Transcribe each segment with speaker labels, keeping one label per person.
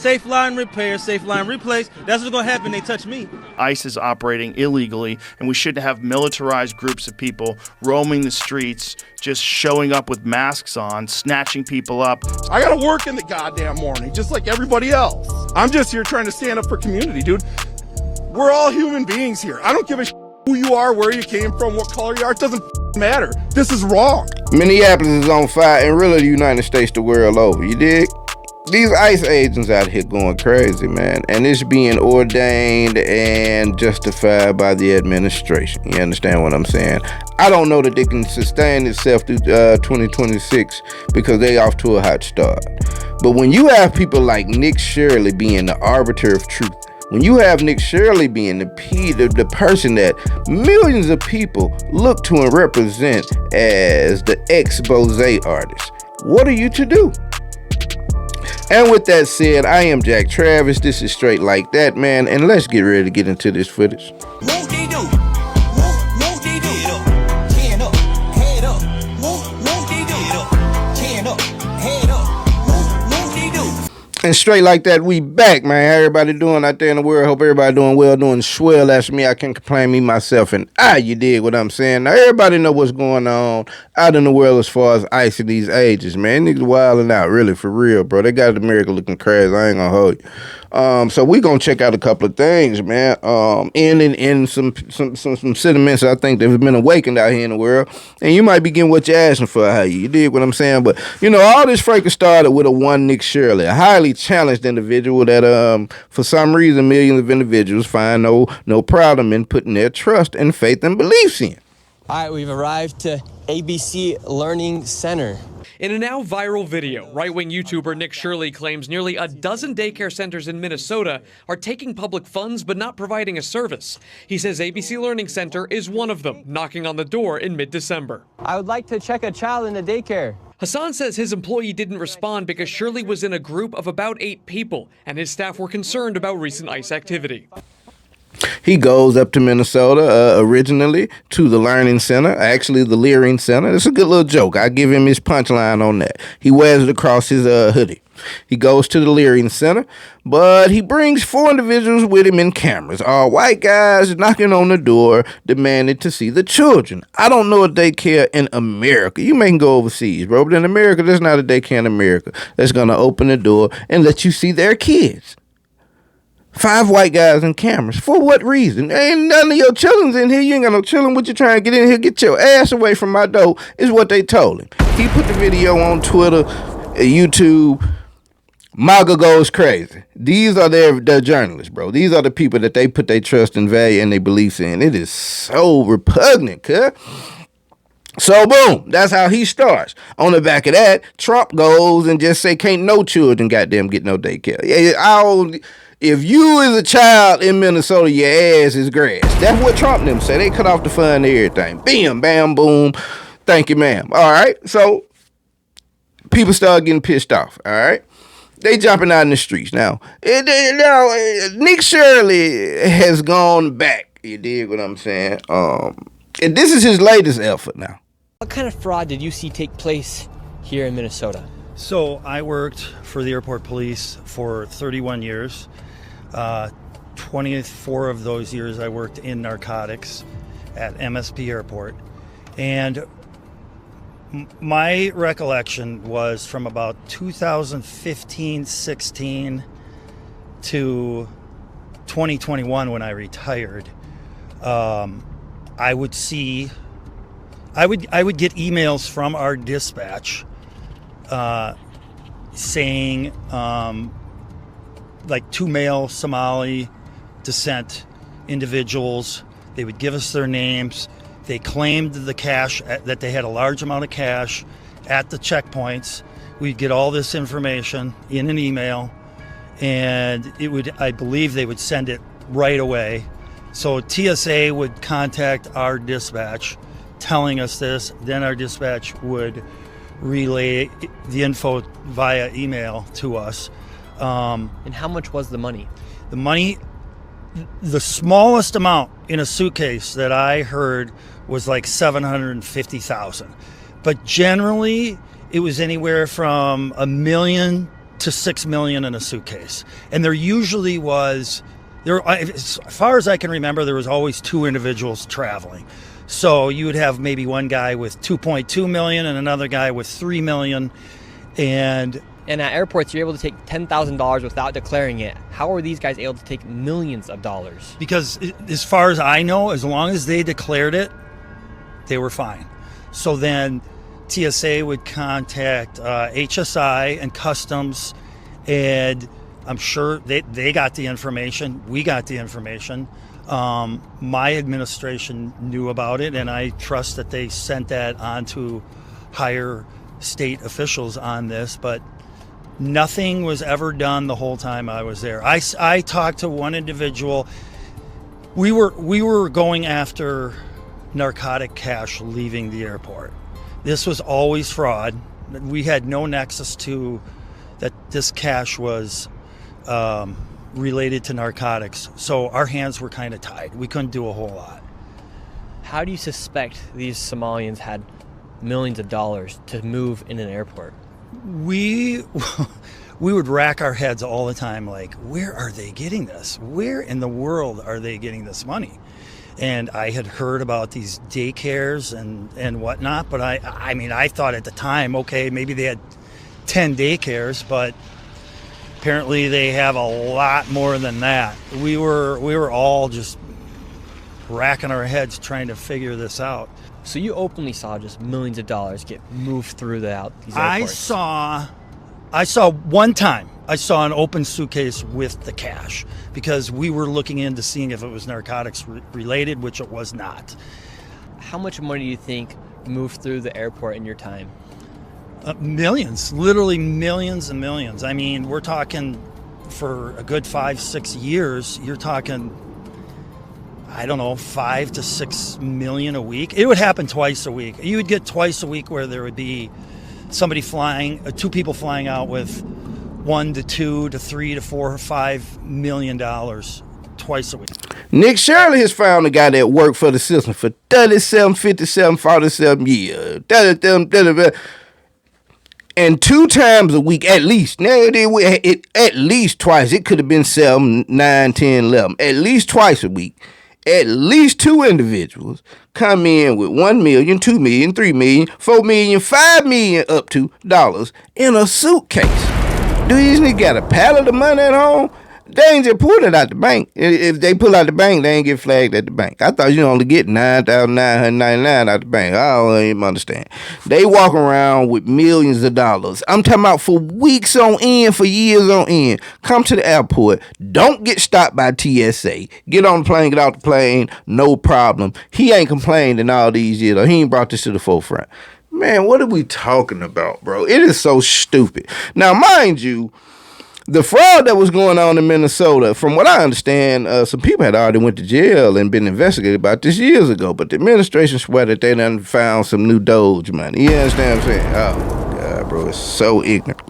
Speaker 1: Safe line repair, safe line replace. That's what's going to happen. They touch me.
Speaker 2: ICE is operating illegally, and we shouldn't have militarized groups of people roaming the streets, just showing up with masks on, snatching people up.
Speaker 3: I gotta work in the goddamn morning, just like everybody else. I'm just here trying to stand up for community, dude. We're all human beings here. I don't give a who you are, where you came from, what color you are. It doesn't matter. This is wrong.
Speaker 4: Minneapolis is on fire, and really the United States the world over. You dig? These ICE agents out here going crazy, man. And it's being ordained and justified by the administration. You understand what I'm saying? I don't know that they can sustain itself through 2026 because they off to a hot start. But when you have people like Nick Shirley being the arbiter of truth, when you have Nick Shirley being the person that millions of people look to and represent as the expose artist, what are you to do? And with that said, I am Jack Travis. This is Straight Like That, man. And let's get ready to get into this footage.
Speaker 5: Won't they do? Won't they do? Hand up, head up. Won't they do? Hand up, head up. Won't they do?
Speaker 4: And Straight Like That, we back, man. How everybody doing out there in the world? Hope everybody doing well, doing swell. That's me. I can complain me, myself, and I. You dig what I'm saying? Now, everybody know what's going on out in the world as far as ICE in these ages, man. Niggas wilding out, really, for real, bro. They got America looking crazy. I ain't gonna hold you. So we gonna check out a couple of things, man. In some sentiments I think that have been awakened out here in the world, and you might be getting what you're asking for. How you dig what I'm saying? But you know, all this fracas started with a one Nick Shirley, a highly challenged individual that for some reason millions of individuals find no problem in putting their trust and faith and beliefs in.
Speaker 6: All right, we've arrived to ABC Learning Center.
Speaker 7: In a now viral video, right-wing YouTuber Nick Shirley claims nearly a dozen daycare centers in Minnesota are taking public funds but not providing a service. He says ABC Learning Center is one of them, knocking on the door in mid-December.
Speaker 6: I would like to check a child in the daycare.
Speaker 7: Hassan says his employee didn't respond because Shirley was in a group of about 8 people, and his staff were concerned about recent ICE activity.
Speaker 4: He goes up to Minnesota originally to the Learning Center, actually the Learning Center. It's a good little joke. I give him his punchline on that. He wears it across his hoodie. He goes to the Learning Center, but he brings 4 individuals with him in cameras. All white guys knocking on the door, demanding to see the children. I don't know a daycare in America. You may go overseas, bro, but in America, there's not a daycare in America that's going to open the door and let you see their kids. 5 white guys in cameras. For what reason? Ain't none of your children's in here. You ain't got no children. What you trying to get in here? Get your ass away from my door is what they told him. He put the video on Twitter, YouTube. MAGA goes crazy. These are their journalists, bro. These are the people that they put their trust and value and their beliefs in. It is so repugnant, cuz. So boom, that's how he starts. On the back of that, Trump goes and just say can't no children goddamn get no daycare. If you is a child in Minnesota, your ass is grass. That's what Trump them say. They cut off the fun and everything. Bam, bam, boom. Thank you, ma'am. All right. So people start getting pissed off. All right. They jumping out in the streets. Now, Nick Shirley has gone back. You dig what I'm saying? And this is his latest effort now.
Speaker 6: What kind of fraud did you see take place here in Minnesota?
Speaker 8: So I worked for the airport police for 31 years. 24 of those years I worked in narcotics at MSP Airport. And my recollection was from about 2015-16 to 2021 when I retired. I would get emails from our dispatch saying like 2 male Somali descent individuals. They would give us their names. They claimed the cash, that they had a large amount of cash at the checkpoints. We'd get all this information in an email, and I believe they would send it right away. So TSA would contact our dispatch telling us this, then our dispatch would relay the info via email to us.
Speaker 6: And how much was the money?
Speaker 8: The money, the smallest amount in a suitcase that I heard was like $750,000. But generally, it was anywhere from $1 million to 6 million in a suitcase. And there usually was, as far as I can remember, there was always 2 individuals traveling. So you would have maybe one guy with 2.2 million and another guy with 3 million. And
Speaker 6: at airports, you're able to take $10,000 without declaring it. How are these guys able to take millions of dollars?
Speaker 8: because as far as I know, as long as they declared it, they were fine. So then TSA would contact HSI and Customs, and I'm sure they got the information. We got the information. My administration knew about it, and I trust that they sent that on to higher state officials on this, but nothing was ever done the whole time I was there. I talked to one individual. We were going after narcotic cash leaving the airport. This was always fraud. We had no nexus to that this cash was related to narcotics. So our hands were kind of tied. We couldn't do a whole lot.
Speaker 6: How do you suspect these Somalians had millions of dollars to move in an airport?
Speaker 8: We would rack our heads all the time, like, where are they getting this? Where in the world are they getting this money? And I had heard about these daycares and whatnot, but I mean, I thought at the time, okay, maybe they had 10 daycares, but apparently they have a lot more than that. We were all just racking our heads trying to figure this out.
Speaker 6: So you openly saw just millions of dollars get moved through these airports?
Speaker 8: I saw one time, I saw an open suitcase with the cash because we were looking into seeing if it was narcotics related, which it was not.
Speaker 6: How much money do you think moved through the airport in your time?
Speaker 8: Millions, literally millions and millions. I mean, we're talking for a good 5-6 years, you're talking, I don't know, 5 to 6 million a week. It would happen twice a week. You would get twice a week where there would be somebody flying, 2 people flying out with $1 to $2 to $3 to $4 or $5 million twice a week.
Speaker 4: Nick Shirley has found a guy that worked for the system for 37, 57, 47 years. And 2 times a week, at least. Now, at least twice. It could have been 7, 9, 10, 11. At least twice a week. At least 2 individuals come in with $1 million, $2 million, $3 million, $4 million, $5 million up to dollars in a suitcase. Do these niggas got a pallet of money at home? They ain't just pull it out the bank. If they pull out the bank, they ain't get flagged at the bank. I thought you only get $9,999 out the bank. I don't even understand. They walk around with millions of dollars. I'm talking about for weeks on end, for years on end. Come to the airport. Don't get stopped by TSA. Get on the plane, get off the plane. No problem. He ain't complained in all these years. Or he ain't brought this to the forefront. Man, what are we talking about, bro? It is so stupid. Now, mind you, the fraud that was going on in Minnesota, from what I understand, some people had already went to jail and been investigated about this years ago, but the administration swear that they done found some new Doge money. You understand what I'm saying? Oh, my God, bro, it's so ignorant.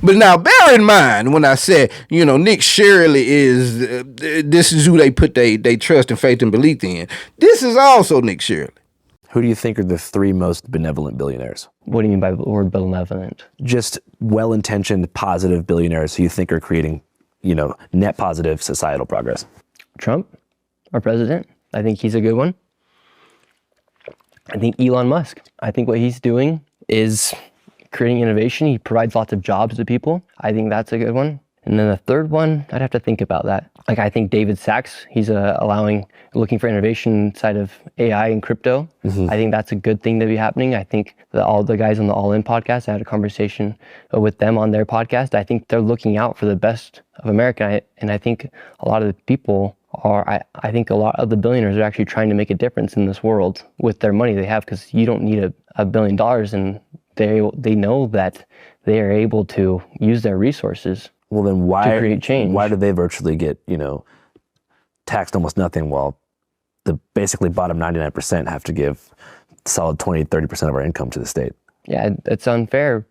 Speaker 4: But now, bear in mind, when I said, Nick Shirley this is who they put they trust and faith and belief in. This is also Nick Shirley.
Speaker 9: Who do you think are the 3 most benevolent billionaires?
Speaker 6: What do you mean by the word benevolent?
Speaker 9: Just well-intentioned, positive billionaires who you think are creating, net positive societal progress.
Speaker 6: Trump, our president. I think he's a good one. I think Elon Musk. I think what he's doing is creating innovation. He provides lots of jobs to people. I think that's a good one. And then the third one, I'd have to think about that. Like, I think David Sachs, he's looking for innovation inside of AI and crypto. Mm-hmm. I think that's a good thing to be happening. I think that all the guys on the All In podcast, I had a conversation with them on their podcast. I think they're looking out for the best of America. And I think a lot of the people I think a lot of the billionaires are actually trying to make a difference in this world with their money they have, because you don't need $1 billion, and they know that they are able to use their resources.
Speaker 9: Well, then
Speaker 6: to create change.
Speaker 9: Why do they virtually get, taxed almost nothing, while the basically bottom 99% have to give solid 20, 30% of our income to the state?
Speaker 6: Yeah, it's unfair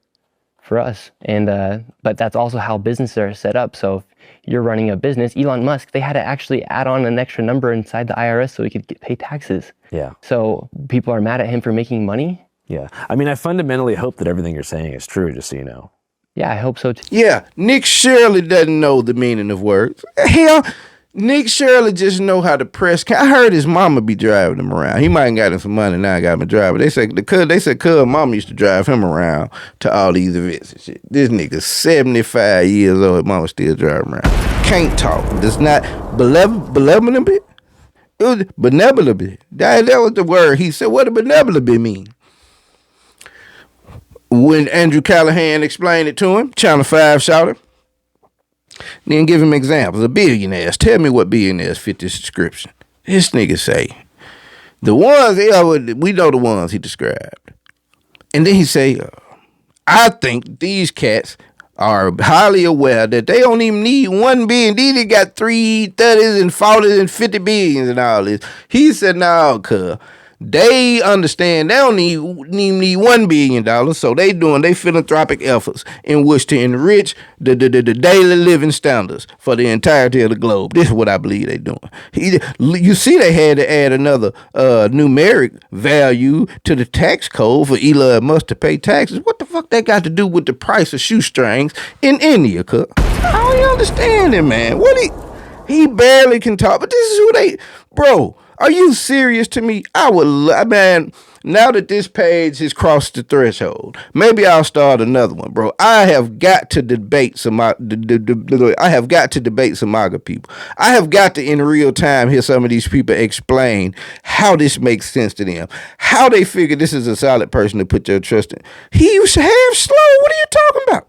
Speaker 6: for us. And but that's also how businesses are set up. So if you're running a business, Elon Musk, they had to actually add on an extra number inside the IRS so he could pay taxes.
Speaker 9: Yeah.
Speaker 6: So people are mad at him for making money.
Speaker 9: Yeah. I mean, I fundamentally hope that everything you're saying is true, just so you know.
Speaker 6: Yeah, I hope so too.
Speaker 4: Yeah, Nick Shirley doesn't know the meaning of words. Hell, Nick Shirley just know how to press. I heard his mama be driving him around. He might have gotten some money, now got him a driver. They said cuz mama used to drive him around to all these events and shit. This nigga 75 years old, mama still driving around. Can't talk. Does not benevolent. It was benevolent. That was the word he said. What did benevolent mean? When Andrew Callahan explained it to him, Channel 5 shouted. Then give him examples of billionaires. Tell me what billionaires fit this description. This nigga say, the ones, we know the ones he described. And then he say, I think these cats are highly aware that they don't even need 1 billion. These got 3 30s and 40s and 50 billions and all this. He said, no, cuz. They understand they don't even need $1 billion, so they doing they philanthropic efforts in which to enrich the daily living standards for the entirety of the globe. This is what I believe they doing. You see, they had to add another numeric value to the tax code for Elon Musk to pay taxes. What the fuck that got to do with the price of shoestrings in India? Cuz I don't understand it, man. He barely can talk, but this is who they, bro. Are you serious to me? Man, now that this page has crossed the threshold, maybe I'll start another one, bro. I have got to debate some MAGA people. I have got to, in real time, hear some of these people explain how this makes sense to them, how they figure this is a solid person to put your trust in. He was half slow. What are you talking about?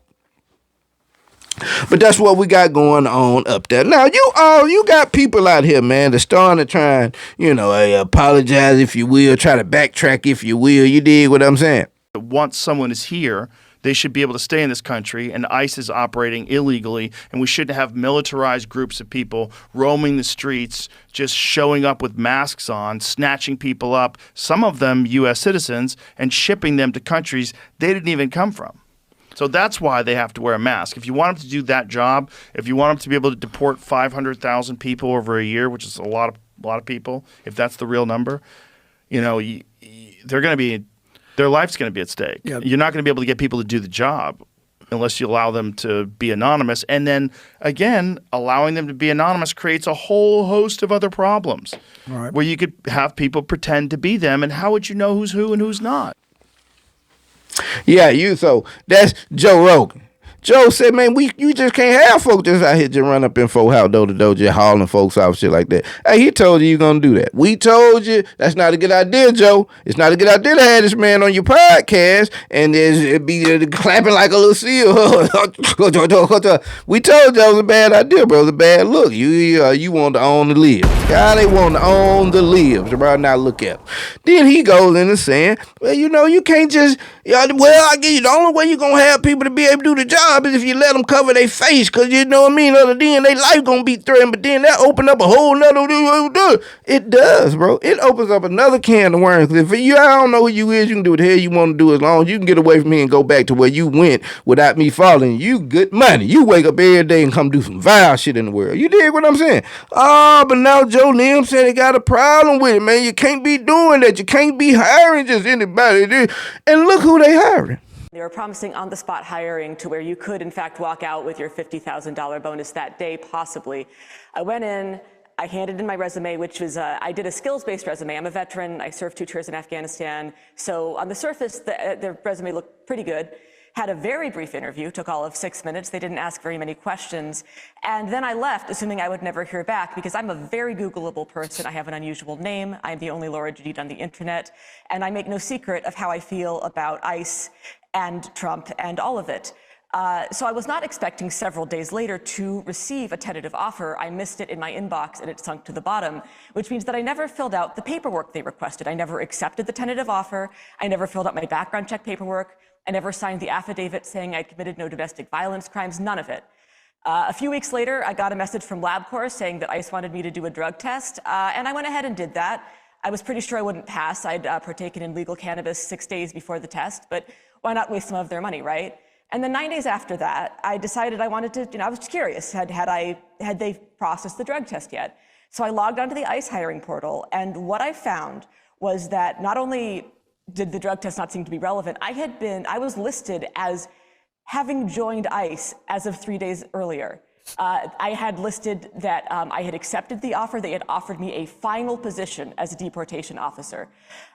Speaker 4: But that's what we got going on up there. Now, you got people out here, man, that's starting to try and, apologize, if you will, try to backtrack, if you will. You dig what I'm saying?
Speaker 2: Once someone is here, they should be able to stay in this country, and ICE is operating illegally, and we shouldn't have militarized groups of people roaming the streets, just showing up with masks on, snatching people up, some of them U.S. citizens, and shipping them to countries they didn't even come from. So that's why they have to wear a mask. If you want them to do that job, if you want them to be able to deport 500,000 people over a year, which is a lot of people, if that's the real number, they're going to be, their life's going to be at stake. Yep. You're not going to be able to get people to do the job unless you allow them to be anonymous. And then again, allowing them to be anonymous creates a whole host of other problems, right, where you could have people pretend to be them, and how would you know who's who and who's not?
Speaker 4: Yeah, so that's Joe Rogan. Joe said, man, you just can't have folks just out here just run up in folk house door to door, just hauling folks off, shit like that. Hey, he told you gonna do that. We told you that's not a good idea, Joe. It's not a good idea to have this man on your podcast and it be clapping like a little seal. We told you it was a bad idea, bro. It was a bad look. You want to own the live. God, they want to own the lives, bro. Now look at him. Then he goes in and saying, well, you can't just, I give you the only way you're gonna have people to be able to do the job is if you let them cover their face, because you know what I mean, other than their life gonna be threatened, but then that open up a whole nother, it does, bro. It opens up another can of worms. If I don't know who you is, you can do what the hell you want to do as long as you can get away from me and go back to where you went without me following you. Good money. You wake up every day and come do some vile shit in the world. You dig what I'm saying? But now Joe Lim said he got a problem with it, man. You can't be doing that. You can't be hiring just anybody. And look who they hiring.
Speaker 10: They were promising on-the-spot hiring to where you could, in fact, walk out with your $50,000 bonus that day, possibly. I went in, I handed in my resume, which was, I did a skills-based resume. I'm a veteran. I served 2 tours in Afghanistan. So on the surface, the resume looked pretty good. Had a very brief interview, took all of 6 minutes. They didn't ask very many questions. And then I left, assuming I would never hear back, because I'm a very Googleable person. I have an unusual name. I'm the only Laura Jadid on the internet. And I make no secret of how I feel about ICE and Trump and all of it. So I was not expecting several days later to receive a tentative offer. I missed it in my inbox and it sunk to the bottom, which means that I never filled out the paperwork they requested. I never accepted the tentative offer. I never filled out my background check paperwork. I never signed the affidavit saying I committed no domestic violence crimes, none of it. A few weeks later, I got a message from LabCorp saying that ICE wanted me to do a drug test, and I went ahead and did that. I was pretty sure I wouldn't pass. I'd partaken in legal cannabis 6 days before the test, but why not waste some of their money, right? And then 9 days after that, I decided I wanted to, I was curious, had they processed the drug test yet? So I logged onto the ICE hiring portal, and what I found was that not only did the drug test not seem to be relevant, I was listed as having joined ICE as of 3 days earlier. I had listed that I had accepted the offer. They had offered me a final position as a deportation officer.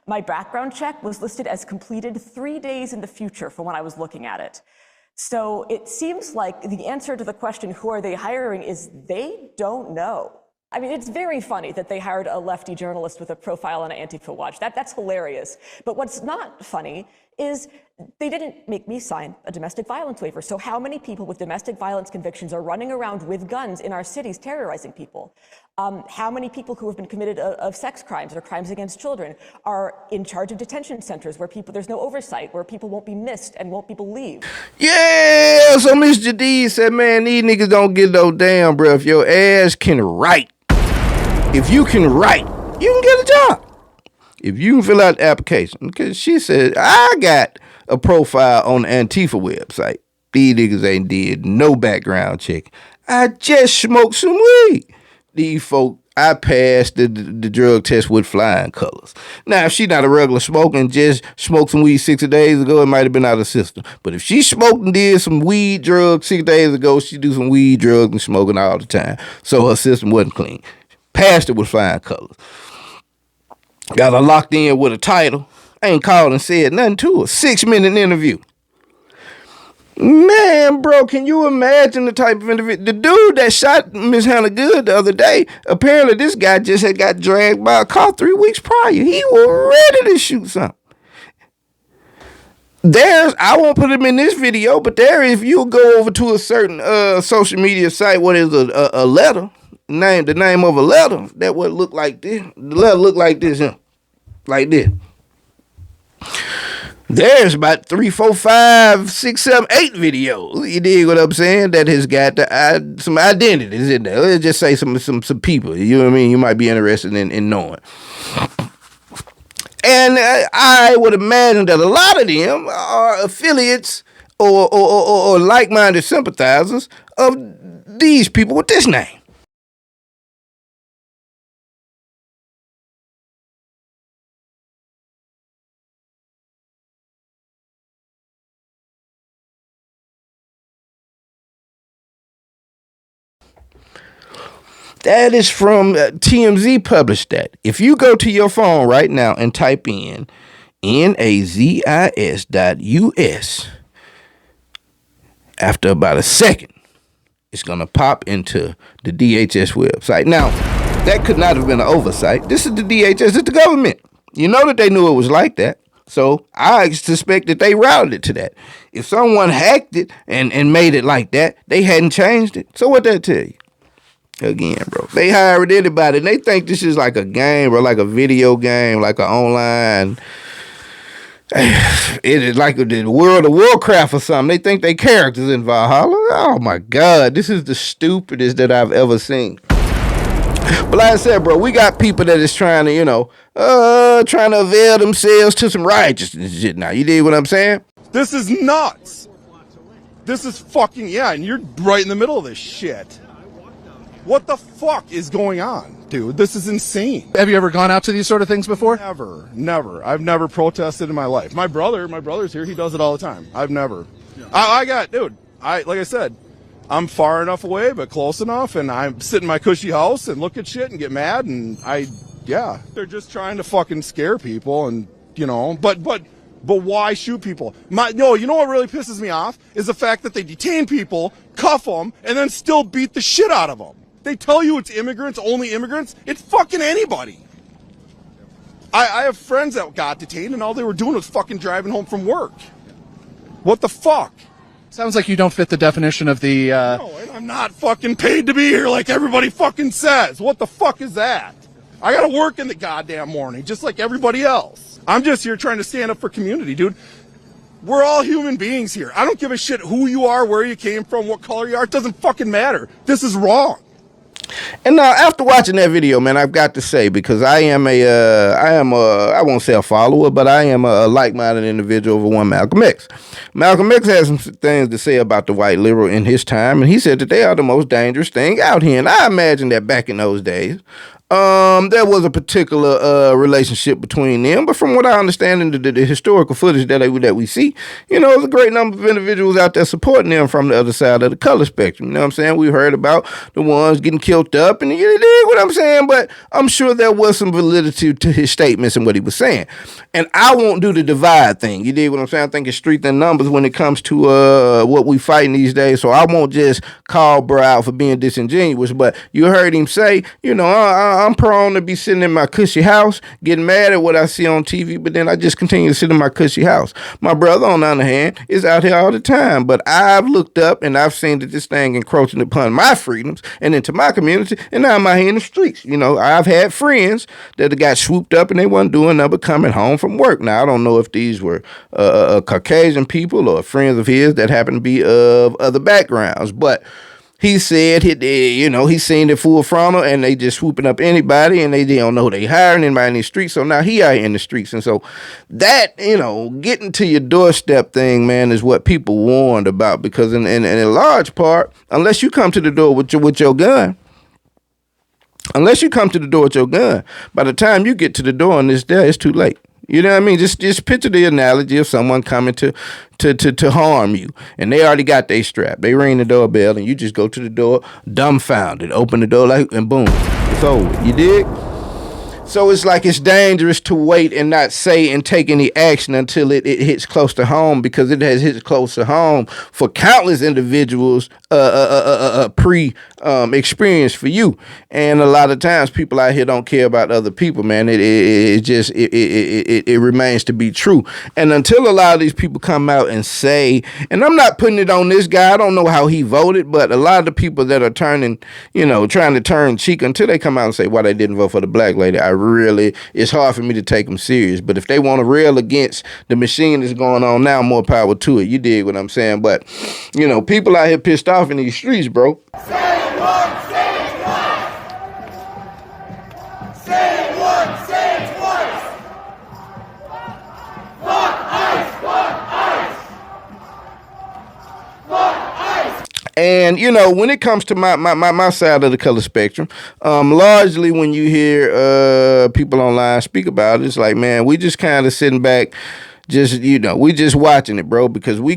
Speaker 10: My background check was listed as completed 3 days in the future from when I was looking at it. So it seems like the answer to the question, who are they hiring, is they don't know. I mean, it's very funny that they hired a lefty journalist with a profile on Antifa Watch. That's hilarious. But what's not funny is they didn't make me sign a domestic violence waiver. So how many people with domestic violence convictions are running around with guns in our cities terrorizing people? How many people who have been committed of sex crimes or crimes against children are in charge of detention centers where there's no oversight, where people won't be missed and won't be believed?
Speaker 4: Yeah, so Mr. D said, man, these niggas don't get no damn, bro. If your ass can write, if you can write, you can get a job. If you can fill out the application. Because she said, I got a profile on the Antifa website. These niggas ain't did no background check. I just smoked some weed. These folk, I passed the drug test with flying colors. Now, if she not a regular smoker and just smoked some weed 6 days ago, it might have been out of the system. But if she smoked and did some weed drugs 6 days ago, she do some weed drugs and smoking all the time. So her system wasn't clean. Passed it with flying colors. Got her locked in with a title. Ain't called and said nothing to her. 6-minute interview. Man, bro, can you imagine the type of interview? The dude that shot Miss Hannah Good the other day, apparently this guy just had got dragged by a car 3 weeks prior. He was ready to shoot something. I won't put him in this video, but if you go over to a certain social media site, what is a letter, the name of a letter, that would look like this. The letter look like this, like this. There's about 3, 4, 5, 6, 7, 8 videos. You dig what I'm saying? That has got some identities in there. Let's just say some people. You know what I mean? You might be interested in knowing. And I would imagine that a lot of them are affiliates or like-minded sympathizers of these people with this name. That is from TMZ published that. If you go to your phone right now and type in nazis.us, after about a second, it's going to pop into the DHS website. Now, that could not have been an oversight. This is the DHS, it's the government. You know that they knew it was like that. So I suspect that they routed it to that. If someone hacked it and made it like that, they hadn't changed it. So what that tell you? Again, bro, they hired anybody and they think this is like a game or like a video game, like an online. It is like the World of Warcraft or something. They think they characters in Valhalla. Oh my God, this is the stupidest that I've ever seen. But like I said, bro, we got people that is trying to, trying to avail themselves to some righteousness shit now. You dig what I'm saying?
Speaker 3: This is nuts. This is fucking, and you're right in the middle of this shit. What the fuck is going on, dude? This is insane.
Speaker 11: Have you ever gone out to these sort of things before?
Speaker 3: Never. I've never protested in my life. My brother's here. He does it all the time. I've never. Yeah. Like I said, I'm far enough away, but close enough, and I sit in my cushy house and look at shit and get mad, and they're just trying to fucking scare people, and but why shoot people? You know what really pisses me off is the fact that they detain people, cuff them, and then still beat the shit out of them. They tell you it's immigrants, only immigrants. It's fucking anybody. I have friends that got detained and all they were doing was fucking driving home from work. What the fuck?
Speaker 11: Sounds like you don't fit the definition of the...
Speaker 3: No, and I'm not fucking paid to be here like everybody fucking says. What the fuck is that? I gotta work in the goddamn morning, just like everybody else. I'm just here trying to stand up for community, dude. We're all human beings here. I don't give a shit who you are, where you came from, what color you are. It doesn't fucking matter. This is wrong.
Speaker 4: And now, after watching that video, man, I've got to say, because I won't say a follower, but I am a like-minded individual of one Malcolm X. Malcolm X has some things to say about the white liberal in his time, and he said that they are the most dangerous thing out here. And I imagine that back in those days, There was a particular relationship between them, but from what I understand in the historical footage that we see, there's a great number of individuals out there supporting them from the other side of the color spectrum. You know what I'm saying? We heard about the ones getting killed up, and you dig what I'm saying? But I'm sure there was some validity to his statements and what he was saying. And I won't do the divide thing. You dig what I'm saying? I think it's strength in numbers when it comes to what we fighting these days. So I won't just call bro out for being disingenuous. But you heard him say, I'm prone to be sitting in my cushy house, getting mad at what I see on TV, but then I just continue to sit in my cushy house. My brother, on the other hand, is out here all the time. But I've looked up and I've seen that this thing encroaching upon my freedoms and into my community, and now I'm out here in the streets. I've had friends that got swooped up and they wasn't doing nothing but coming home from work. Now, I don't know if these were Caucasian people or friends of his that happen to be of other backgrounds, but he said he's seen the full frontal and they just swooping up anybody and they don't know who they hiring anybody in the streets. So now he out in the streets. And so that, getting to your doorstep thing, man, is what people warned about, because in a large part, unless you come to the door with your gun, by the time you get to the door and it's there, it's too late. You know what I mean? Just picture the analogy of someone coming to harm you, and they already got their strap. They ring the doorbell, and you just go to the door, dumbfounded, open the door, and boom, it's over. You dig? So it's like it's dangerous to wait and not say and take any action until it hits close to home, because it has hit close to home for countless individuals experience for you. And a lot of times people out here don't care about other people, man. It remains to be true. And until a lot of these people come out and say, and I'm not putting it on this guy, I don't know how he voted, but a lot of the people that are trying to turn cheek, until they come out and say why they didn't vote for the black lady, it's hard for me to take them serious. But if they want to rail against the machine that's going on now, more power to it. You dig what I'm saying? But, people out here pissed off in these streets, bro. And, when it comes to my side of the color spectrum, largely when you hear people online speak about it, it's like, man, we just kind of sitting back, we just watching it, bro, because it's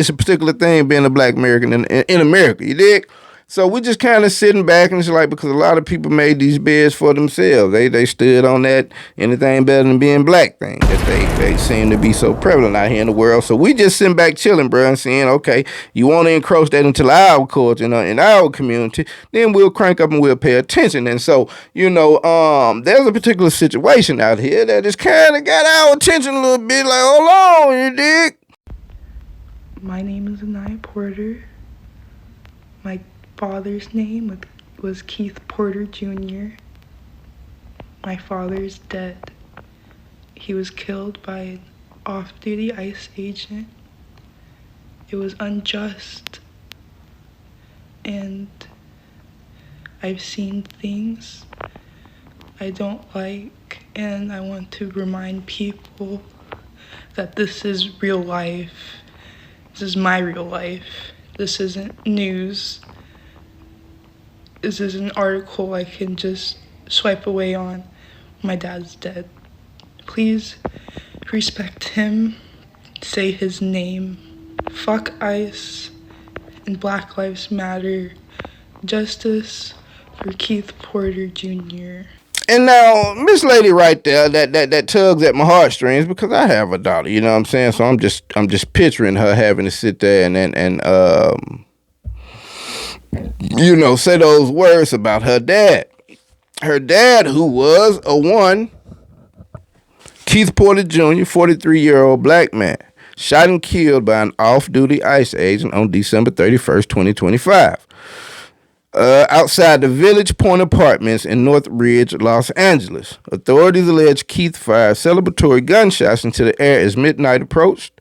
Speaker 4: a particular thing being a black American in America, you dig? So we just kind of sitting back, and it's like, because a lot of people made these beds for themselves. They stood on that anything better than being black thing that they seem to be so prevalent out here in the world. So we just sitting back chilling, bro, and saying, okay, you want to encroach that into our culture in our community, then we'll crank up and we'll pay attention. And so, there's a particular situation out here that just kind of got our attention a little bit, like, hold on, you dig?
Speaker 12: My name is Anaya Porter. My father's name was Keith Porter Jr. My father's dead. He was killed by an off-duty ICE agent. It was unjust. And I've seen things I don't like, and I want to remind people that this is real life. This is my real life. This isn't news. This is an article I can just swipe away on. My dad's dead. Please respect him. Say his name. Fuck ICE and Black Lives Matter. Justice for Keith Porter Jr.
Speaker 4: And now, Miss Lady right there, that tugs at my heartstrings, because I have a daughter, you know what I'm saying? So I'm just picturing her having to sit there and say those words about her dad. Her dad, who was a one, Keith Porter Jr., 43-year-old black man, shot and killed by an off-duty ICE agent on December 31st, 2025. Outside the Village Point Apartments in Northridge, Los Angeles. Authorities allege Keith fired celebratory gunshots into the air as midnight approached.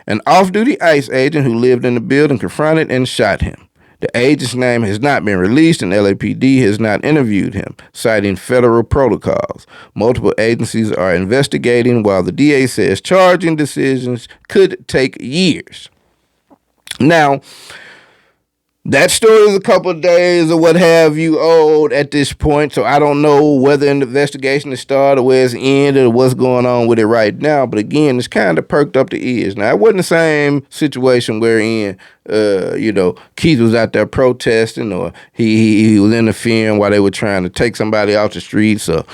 Speaker 4: An off-duty ICE agent who lived in the building confronted and shot him. The agent's name has not been released, and LAPD has not interviewed him, citing federal protocols. Multiple agencies are investigating, while the DA says charging decisions could take years. Now, That story is a couple of days or what have you old at this point, so I don't know whether an investigation has started, where it's ended, or what's going on with it right now. But again, it's kind of perked up the ears. Now, it wasn't the same situation wherein, Keith was out there protesting, or he was interfering while they were trying to take somebody off the streets, or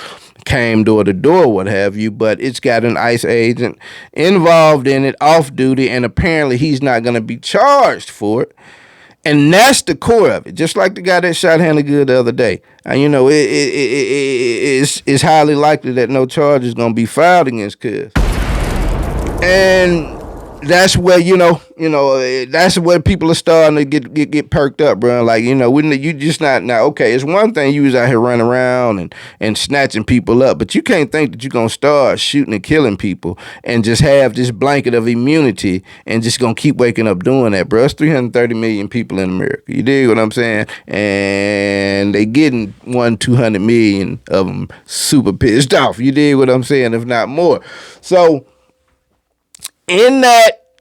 Speaker 4: came door to door, what have you, but it's got an ICE agent involved in it, off duty, and apparently he's not going to be charged for it. And that's the core of it. Just like the guy that shot Hannah Good the other day. And, it's highly likely that no charge is going to be filed against Cuz. And that's where, that's where people are starting to get perked up, bro. Like, you just not, now, okay, it's one thing you was out here running around and snatching people up, but you can't think that you're going to start shooting and killing people and just have this blanket of immunity and just going to keep waking up doing that, bro. It's 330 million people in America. You dig what I'm saying? And they getting 200 million of them super pissed off. You dig what I'm saying? If not more. So, in that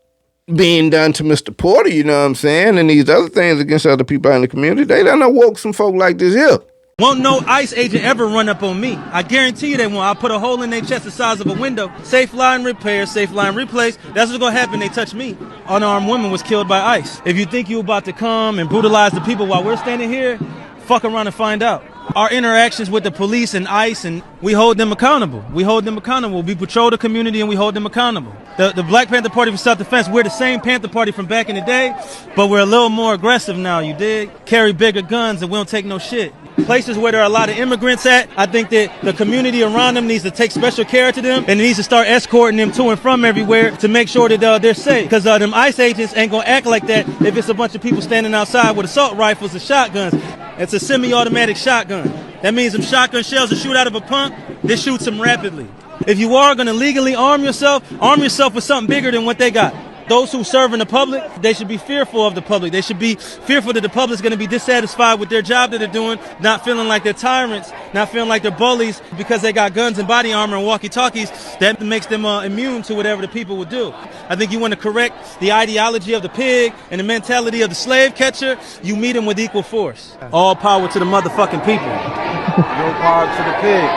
Speaker 4: being done to Mr. Porter, you know what I'm saying, and these other things against other people in the community, they done awoke some folk like this here.
Speaker 1: Won't no ICE agent ever run up on me. I guarantee you they won't. I'll put a hole in their chest the size of a window. Safe line repair, safe line replace. That's what's going to happen. They touch me. Unarmed woman was killed by ICE. If you think you're about to come and brutalize the people while we're standing here, fuck around and find out. Our interactions with the police and ICE, and we hold them accountable. We patrol the community and we hold them accountable. The Black Panther Party for Self-Defense, we're the same Panther Party from back in the day, but we're a little more aggressive now, you dig? Carry bigger guns and we don't take no shit. Places where there are a lot of immigrants at, I think that the community around them needs to take special care to them and needs to start escorting them to and from everywhere to make sure that they're safe. Because them ICE agents ain't going to act like that if it's a bunch of people standing outside with assault rifles and shotguns. It's a semi-automatic shotgun. That means them shotgun shells that shoot out of a pump, they shoot them rapidly. If you are going to legally arm yourself with something bigger than what they got. Those who serve in the public, they should be fearful of the public. They should be fearful that the public's going to be dissatisfied with their job that they're doing, not feeling like they're tyrants, not feeling like they're bullies because they got guns and body armor and walkie-talkies. That makes them immune to whatever the people would do. I think you want to correct the ideology of the pig and the mentality of the slave catcher. You meet them with equal force. All power to the motherfucking people. No power to the pig.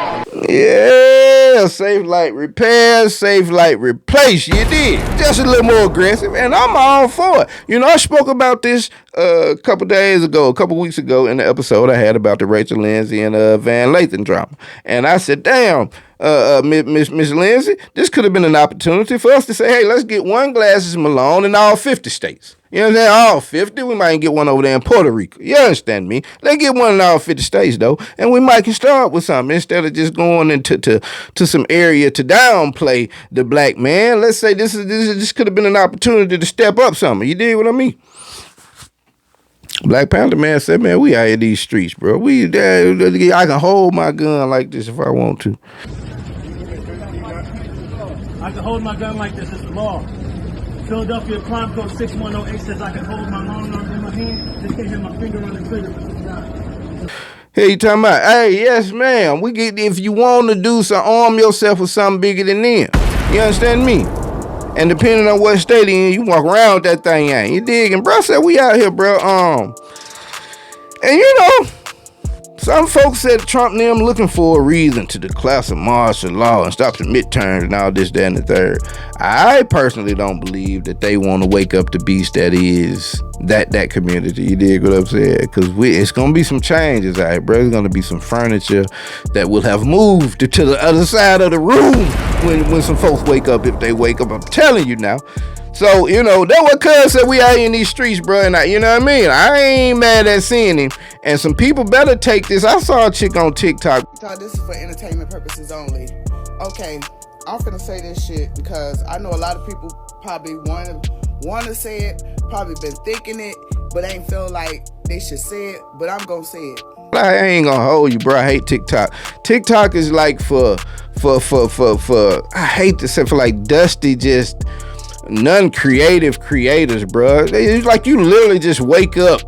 Speaker 4: Yeah, safe light repair, safe light replace. You did. Just a little more aggressive, and I'm all for it. I spoke about this a couple weeks ago in the episode I had about the Rachel Lindsay and Van Lathan drama. And I said, damn, Miss Lindsay, this could have been an opportunity for us to say, hey, let's get one Glasses Malone in all 50 states. You know what I'm saying? All 50. We might get one over there in Puerto Rico. You understand me? Let's get one in all 50 states, though. And we might can start with something instead of just going into to some area to downplay the black man. Let's say this could have been an opportunity to step up something. You dig what I mean? Black Panther man said, man, we out here in these streets, bro. I can hold my gun like this if I want to.
Speaker 1: I can hold my gun like this. It's the law. Philadelphia Crime Code 6108 says I can hold my long arm in my hand. Just can't have my finger on the trigger.
Speaker 4: Hey, you talking about, hey, yes, ma'am. If you want to do so, arm yourself with something bigger than them. You understand me? And depending on what state in, you walk around with that thing, ain't you dig? And bro said, we out here, bro. And some folks said Trump and them looking for a reason to declare some martial law and stop the midterms and all this, that, and the third. I personally don't believe that they want to wake up the beast that is that community. You dig what I'm saying? Because it's going to be some changes out here, bro. There's going to be some furniture that will have moved to the other side of the room when some folks wake up, if they wake up. I'm telling you now. So, that's what cuz said we out here in these streets, bro. And you know what I mean? I ain't mad at seeing him. And some people better take this. I saw a chick on TikTok.
Speaker 13: This is for entertainment purposes only. Okay, I'm finna say this shit because I know a lot of people probably want to say it, probably been thinking it, but ain't feel like they should say it, but I'm gonna say it.
Speaker 4: I ain't gonna hold you, bro. I hate TikTok. TikTok is like for I hate to say, for like dusty, just non-creative creators, bro. It's like you literally just wake up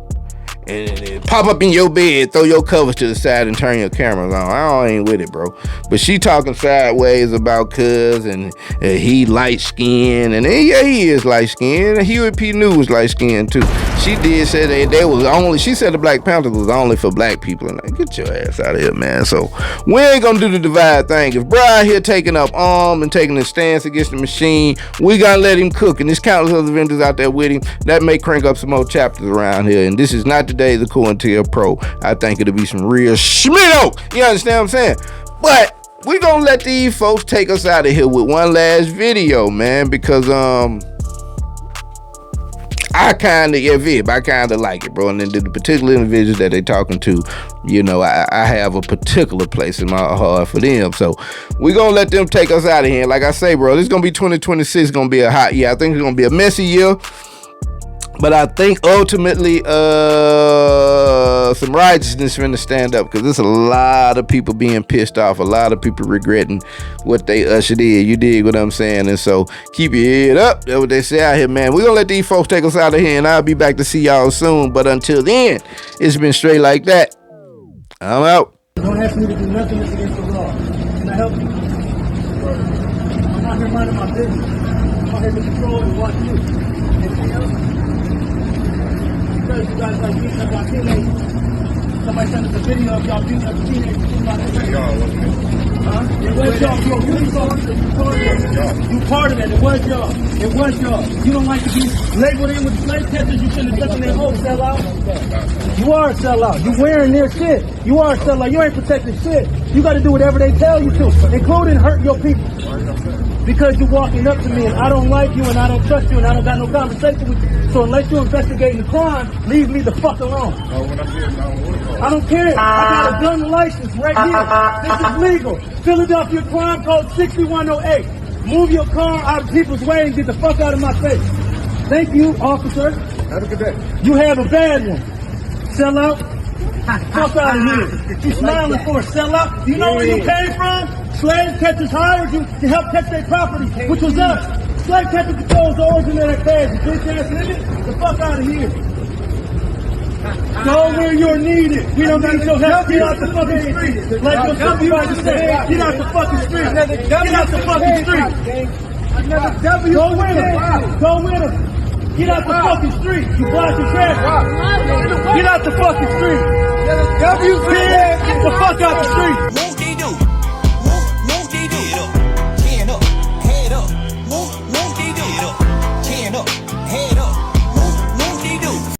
Speaker 4: and pop up in your bed, throw your covers to the side and turn your cameras on. I ain't with it, bro. But she talking sideways about cuz and he light skinned, and yeah, he is light skinned, and Huey P. New was light skinned too. she did say that they was only. She said the Black Panthers was only for black people. And like, get your ass out of here, man. So we ain't gonna do the divide thing. If Bri out here taking up arm and taking a stance against the machine, we gotta let him cook. And there's countless other vendors out there with him that may crank up some more chapters around here. And this is not the day of the COINTELPRO. I think it'll be some real schmitto. You understand what I'm saying? But we gonna let these folks take us out of here with one last video, man, because I kind of like it, bro. And then the particular individuals that they talking to, you know, I have a particular place in my heart for them. So we gonna let them take us out of here. And like I say, bro, this is gonna be 2026, gonna be a hot year. I think it's gonna be a messy year. But I think ultimately some righteousness finna stand up, because there's a lot of people being pissed off, a lot of people regretting what they ushered in. You dig what I'm saying? And so keep your head up. That's what they say out here, man. We're gonna let these folks take us out of here, and I'll be back to see y'all soon. But until then, it's been straight like that. I'm out.
Speaker 14: Don't ask me to do nothing that's against the law. Can I help you? I'm not here minding my business. I'm out here to control and watch you. Anything else? Because you guys like beating up our teenagers. Somebody sent us a video of y'all beating up teenagers. Y'all, wasn't it? Huh? It was y'all. You part of that. It was y'all. It was y'all. You don't like to be labeled in with slave catchers. You shouldn't have taken their home. Sell out. You are a sellout. You wearing their shit. You are a sellout. You ain't protecting shit. You got to do whatever they tell you to, including hurt your people. Because you're walking up to me and I don't like you and I don't trust you and I don't got no conversation with you. So unless you're investigating the crime, leave me the fuck alone. I don't care. I got a gun license right here. This is legal. Philadelphia Crime Code 6108. Move your car out of people's way and get the fuck out of my face. Thank you, officer. Have a good day. You have a bad one. Sell out. Fuck out of here. You smiling for a sellout? You know where you came from? Slave catchers hired you to help catch their property, which was us. Slave catcher controls the origin of that cash. You bitch ass nigga, the fuck out of here. Go where you're needed. We don't need your help. Get out the fucking street. Like your supervisor said, get out the fucking street. Get out the fucking street. Go with him. Go with him. Get out the fucking street. You blocking traffic. Get out the fucking street.